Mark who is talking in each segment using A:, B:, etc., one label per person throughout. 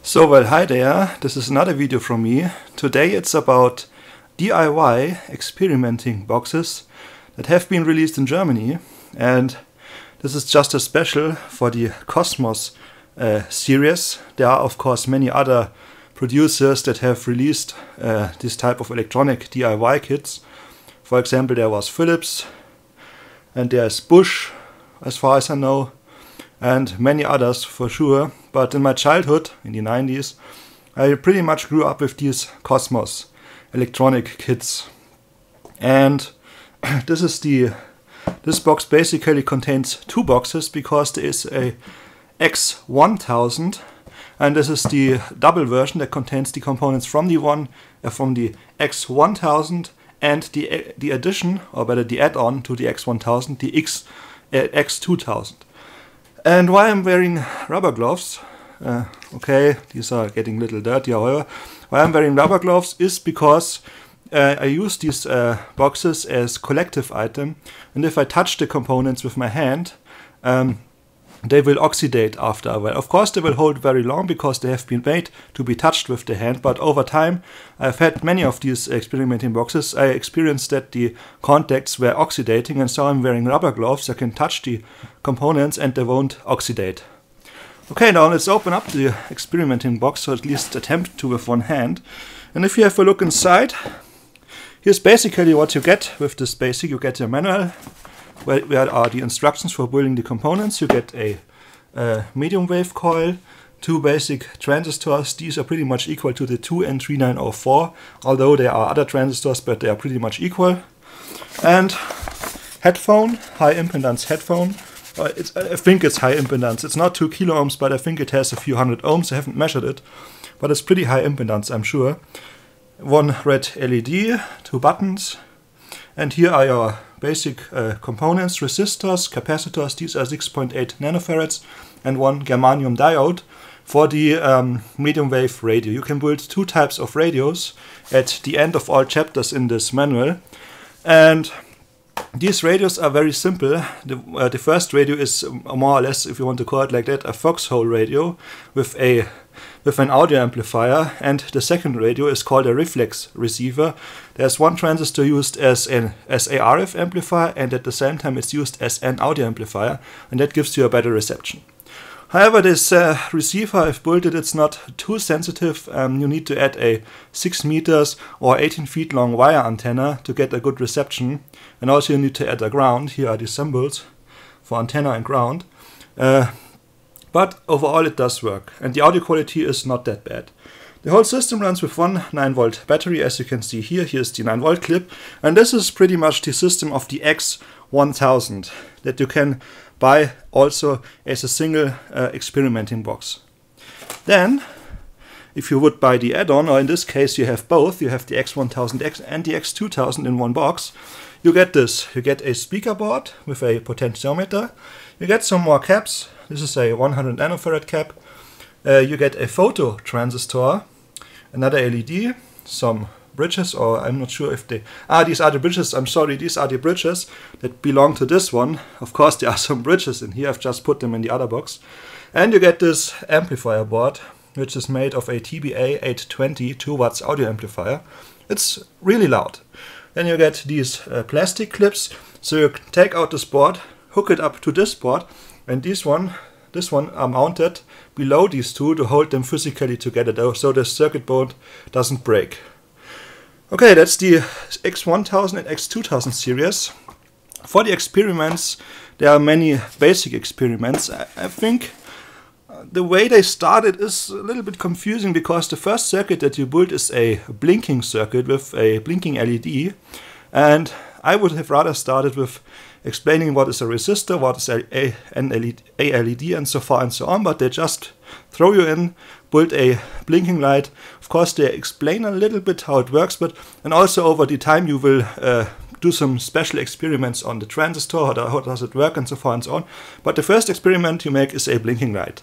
A: So, well, hi there, this is another video from me. Today it's about DIY experimenting boxes that have been released in Germany, and this is just a special for the Cosmos series. There are of course many other producers that have released this type of electronic DIY kits. For example, there was Philips, and there's Bosch, as far as I know, and many others for sure. But in my childhood, in the 90s, I pretty much grew up with these Cosmos electronic kits. And this box basically contains two boxes, because there is a X1000, and this is the double version that contains the components from the X1000 and the addition, or better the add-on to the X1000, the X2000. And why I'm wearing rubber gloves, okay, these are getting a little dirty, however, why I'm wearing rubber gloves is because I use these boxes as collective item, and if I touch the components with my hand, they will oxidate after a while. Of course, they will hold very long because they have been made to be touched with the hand, but over time I've had many of these experimenting boxes. I experienced that the contacts were oxidating, and so I'm wearing rubber gloves. I can touch the components and they won't oxidate. Okay, now let's open up the experimenting box, or at least attempt to with one hand. And if you have a look inside, here's basically what you get with this basic. You get a manual, where are the instructions for building the components. You get a medium wave coil, two basic transistors. These are pretty much equal to the 2N3904, although there are other transistors, but they are pretty much equal. And headphone, high impedance headphone. I think it's high impedance. It's not 2 kilo ohms, but I think it has a few hundred ohms. I haven't measured it, but it's pretty high impedance, I'm sure. One red LED, two buttons, and here are your basic components: resistors, capacitors. These are 6.8 nanofarads, and one germanium diode for the medium wave radio. You can build two types of radios at the end of all chapters in this manual, and these radios are very simple. The first radio is more or less, if you want to call it like that, a foxhole radio with an audio amplifier, and the second radio is called a reflex receiver. There's one transistor used as a RF amplifier, and at the same time it's used as an audio amplifier, and that gives you a better reception. However, this receiver, I've built it, it's not too sensitive. You need to add a 6 meters or 18 feet long wire antenna to get a good reception, and also you need to add a ground. Here are the symbols for antenna and ground. But overall it does work, and the audio quality is not that bad. The whole system runs with one 9-volt battery, as you can see here. Here's the 9-volt clip, and this is pretty much the system of the X1000 that you can buy also as a single experimenting box. Then, if you would buy the add-on, or in this case you have both, you have the X1000 and the X2000 in one box, you get this. You get a speaker board with a potentiometer, you get some more caps. This is a 100 nanofarad cap. You get a photo transistor, another LED, some bridges, or I'm not sure if these are the bridges, I'm sorry, these are the bridges that belong to this one. Of course there are some bridges in here, I've just put them in the other box. And you get this amplifier board, which is made of a TBA 820 2 watts audio amplifier. It's really loud. Then you get these plastic clips, so you take out this board, hook it up to this board, and this one are mounted below these two to hold them physically together, so the circuit board doesn't break. Okay, that's the X1000 and X2000 series. For the experiments, there are many basic experiments. I think the way they started is a little bit confusing, because the first circuit that you build is a blinking circuit with a blinking LED, and I would have rather started with explaining what is a resistor, what is a LED, and so far and so on, but they just throw you in, build a blinking light. Of course, they explain a little bit how it works, and also over the time you will do some special experiments on the transistor, how does it work, and so far and so on. But the first experiment you make is a blinking light.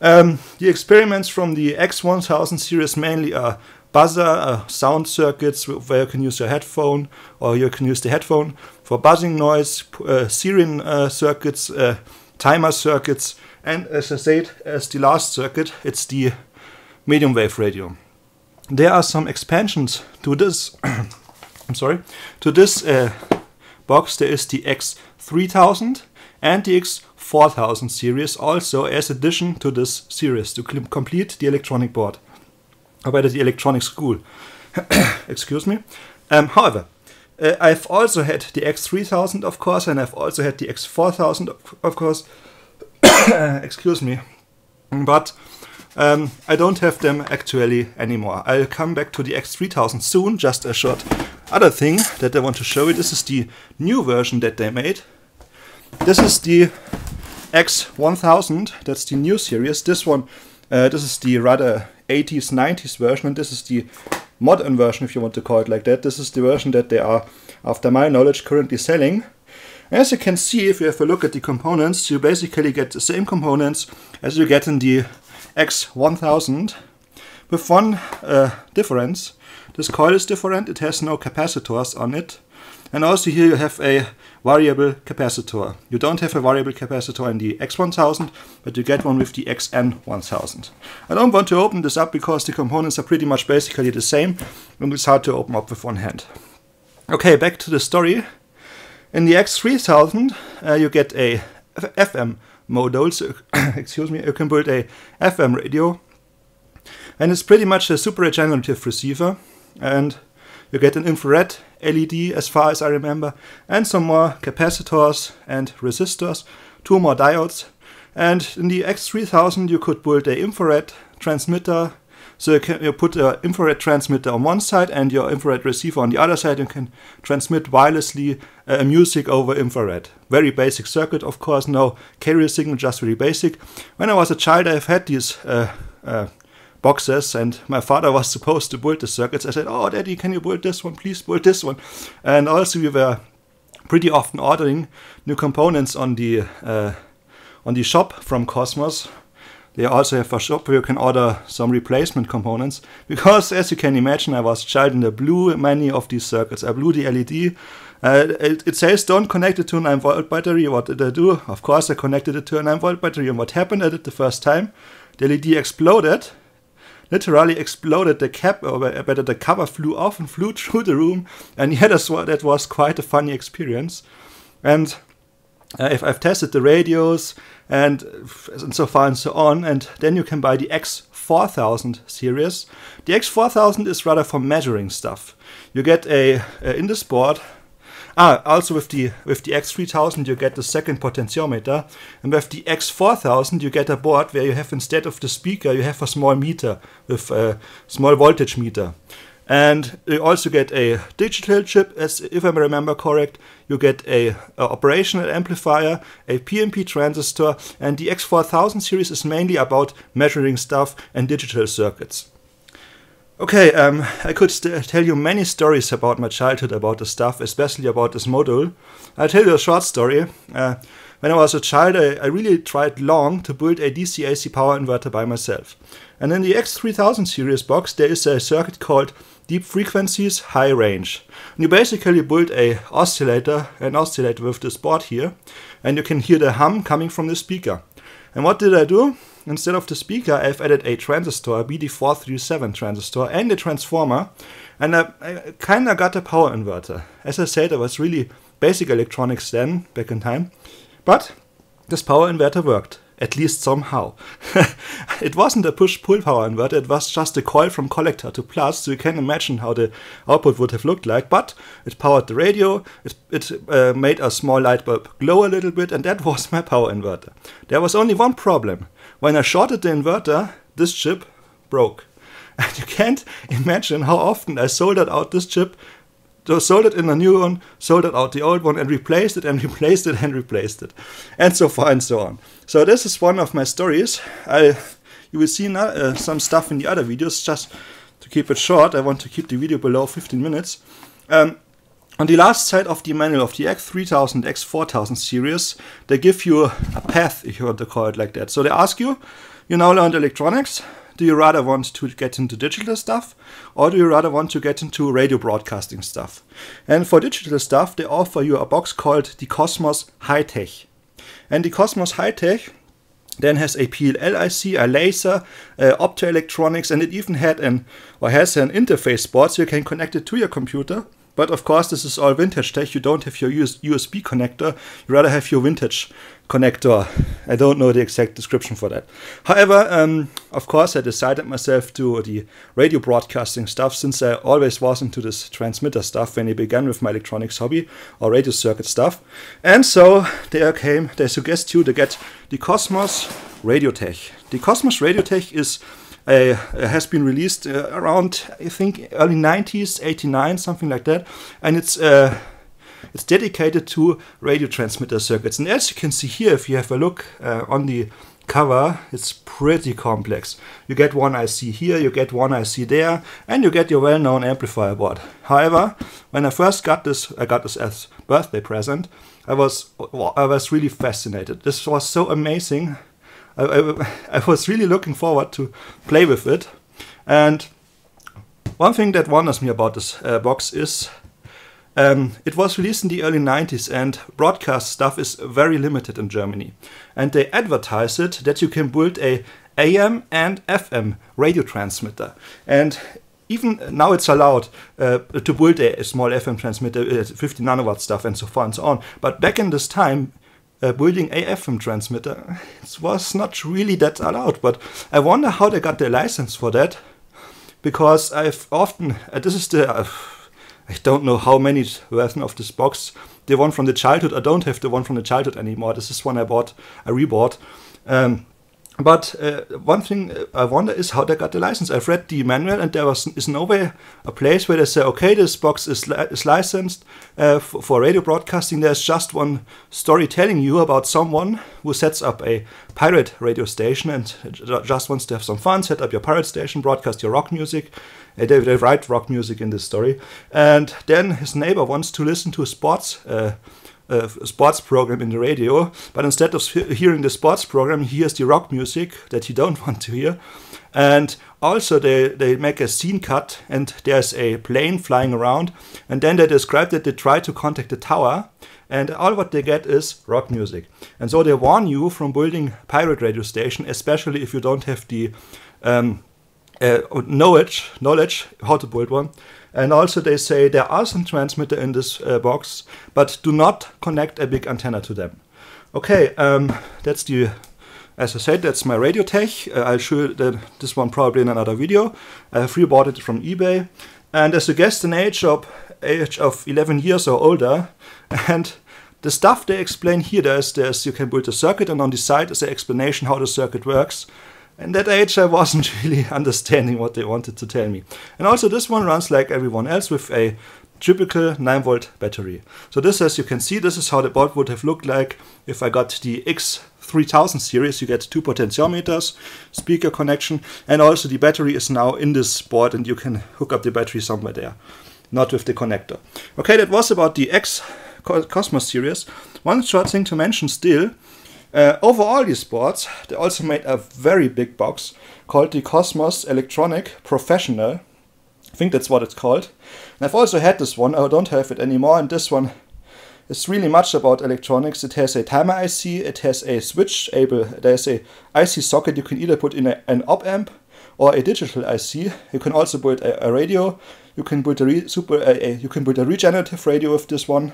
A: The experiments from the X1000 series mainly are buzzer, sound circuits where you can use your headphone, or you can use the headphone for buzzing noise, siren circuits, timer circuits, and as I said, as the last circuit, it's the medium wave radio. There are some expansions to this. I'm sorry. To this box, there is the X3000 and the X4000 series, also as addition to this series to complete the electronic board, or better, the electronic school. Excuse me. However, I've also had the X3000, of course, and I've also had the X4000, of course. Excuse me. But I don't have them actually anymore. I'll come back to the X3000 soon. Just a short other thing that I want to show you. This is the new version that they made. This is the X1000. That's the new series. This one, this is the rather 80s, 90s version, and this is the modern version, if you want to call it like that. This is the version that they are, after my knowledge, currently selling. As you can see, if you have a look at the components, you basically get the same components as you get in the X1000, with one difference. This coil is different, it has no capacitors on it, and also here you have a variable capacitor. You don't have a variable capacitor in the X1000, but you get one with the XN1000. I don't want to open this up because the components are pretty much basically the same, and it's hard to open up with one hand. Okay, back to the story. In the X3000, you get a FM module, so excuse me, you can build a FM radio, and it's pretty much a super regenerative receiver, and you get an infrared LED as far as I remember, and some more capacitors and resistors, 2 more diodes, and in the X3000 you could build an infrared transmitter. So you put an infrared transmitter on one side and your infrared receiver on the other side. You can transmit wirelessly music over infrared. Very basic circuit, of course, no carrier signal, just very basic. When I was a child, I've had these boxes, and my father was supposed to build the circuits. I said, "Oh, Daddy, can you build this one? Please build this one." And also we were pretty often ordering new components on the shop from Cosmos. They also have a shop where you can order some replacement components, because as you can imagine, I was a child and I blew many of these circuits. I blew the LED. It says don't connect it to a 9-volt battery. What did I do? Of course I connected it to a 9-volt battery, and what happened? I did the first time. The LED exploded. Literally exploded. The cap, or better, the cover flew off and flew through the room, and yeah, that was quite a funny experience. And I've tested the radios and so far and so on, and then you can buy the X4000 series. The X4000 is rather for measuring stuff. You get in this board. Also with the X3000 you get the second potentiometer, and with the X4000 you get a board where you have, instead of the speaker, you have a small meter with a small voltage meter. And you also get a digital chip, as if I remember correct. You get a operational amplifier, a PNP transistor, and the X4000 series is mainly about measuring stuff and digital circuits. Okay, I could tell you many stories about my childhood about the stuff, especially about this module. I'll tell you a short story. When I was a child, I really tried long to build a DC-AC power inverter by myself. And in the X3000 series box, there is a circuit called Deep Frequencies, High Range. And you basically build an oscillator with this board here, and you can hear the hum coming from the speaker. And what did I do? Instead of the speaker, I've added a transistor, a BD437 transistor, and a transformer, and I kind of got a power inverter. As I said, it was really basic electronics then, back in time, but this power inverter worked, at least somehow. It wasn't a push-pull power inverter, it was just a coil from collector to plus, so you can imagine how the output would have looked like, but it powered the radio, it made a small light bulb glow a little bit, and that was my power inverter. There was only one problem. When I shorted the inverter, this chip broke. And you can't imagine how often I soldered out this chip, soldered in a new one, soldered out the old one, and replaced it and replaced it and replaced it. And so far and so on. So this is one of my stories. You will see some stuff in the other videos. Just to keep it short, I want to keep the video below 15 minutes. On the last side of the manual of the X3000, X4000 series, they give you a path, if you want to call it like that. So they ask you, you now learned electronics, do you rather want to get into digital stuff, or do you rather want to get into radio broadcasting stuff? And for digital stuff, they offer you a box called the Cosmos High Tech. And the Cosmos High Tech then has a PLL IC, a laser, optoelectronics, and it even had has an interface board so you can connect it to your computer. But of course, this is all vintage tech. You don't have your USB connector. You rather have your vintage connector. I don't know the exact description for that. However, of course, I decided myself to the radio broadcasting stuff, since I always was into this transmitter stuff when I began with my electronics hobby or radio circuit stuff. And so they suggest you to get the Cosmos Radiotech. The Cosmos Radiotech is has been released around, I think, early 90s, 89, something like that, and it's dedicated to radio transmitter circuits. And as you can see here, if you have a look on the cover, it's pretty complex. You get one IC here, you get one IC there, and you get your well-known amplifier board. However, when I first got this, I got this as birthday present. I was really fascinated. This was so amazing. I was really looking forward to play with it. And one thing that wonders me about this box is it was released in the early 90s, and broadcast stuff is very limited in Germany. And they advertise it that you can build a AM and FM radio transmitter. And even now it's allowed to build a small FM transmitter, 50 nanowatt stuff and so far and so on. But back in this time, building a FM transmitter, it was not really that allowed. But I wonder how they got their license for that, because I've often, this is the, I don't know how many version of this box, the one from the childhood. I don't have the one from the childhood anymore. This is one I rebought. But one thing I wonder is how they got the license. I've read the manual, and there is nowhere a place where they say, okay, this box is licensed for radio broadcasting. There's just one story telling you about someone who sets up a pirate radio station and just wants to have some fun, set up your pirate station, broadcast your rock music. They write rock music in this story. And then his neighbor wants to listen to a sports program in the radio, but instead of hearing the sports program, he hears the rock music that you don't want to hear. And also they make a scene cut, and there's a plane flying around, and then they describe that they try to contact the tower, and all what they get is rock music. And so they warn you from building pirate radio station, especially if you don't have the knowledge how to build one. And also they say there are some transmitter in this box, but do not connect a big antenna to them. Okay, that's the, as I said, that's my Radiotech. I'll show you this one probably in another video. I rebought it from eBay, and I suggest an age of 11 years or older. And the stuff they explain here, there's you can build a circuit, and on the side is an explanation how the circuit works. In that age, I wasn't really understanding what they wanted to tell me. And also this one runs like everyone else with a typical 9-volt battery. So this, as you can see, this is how the board would have looked like if I got the X3000 series. You get 2 potentiometers, speaker connection, and also the battery is now in this board, and you can hook up the battery somewhere there, not with the connector. Okay, that was about the X Cosmos series. One short thing to mention still, over all these boards, they also made a very big box called the Cosmos Electronic Professional. I think that's what it's called. And I've also had this one. I don't have it anymore. And this one is really much about electronics. It has a timer IC. It has a switch able. There's a IC socket you can either put in an op amp or a digital IC. You can also build a radio. You can build you can build a regenerative radio with this one.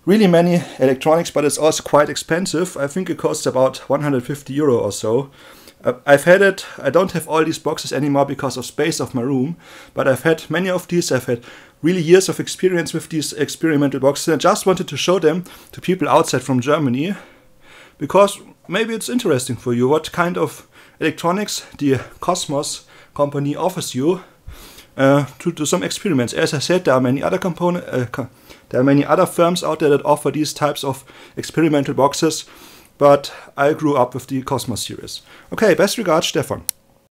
A: Really many electronics, but it's also quite expensive. I think it costs about 150 euro or so. I've had it. I don't have all these boxes anymore because of space of my room, but I've had many of these. I've had really years of experience with these experimental boxes, and I just wanted to show them to people outside from Germany, because maybe it's interesting for you what kind of electronics the Cosmos company offers you to do some experiments. As I said, there are many other there are many other firms out there that offer these types of experimental boxes, but I grew up with the Cosmos series. Okay, best regards, Stefan.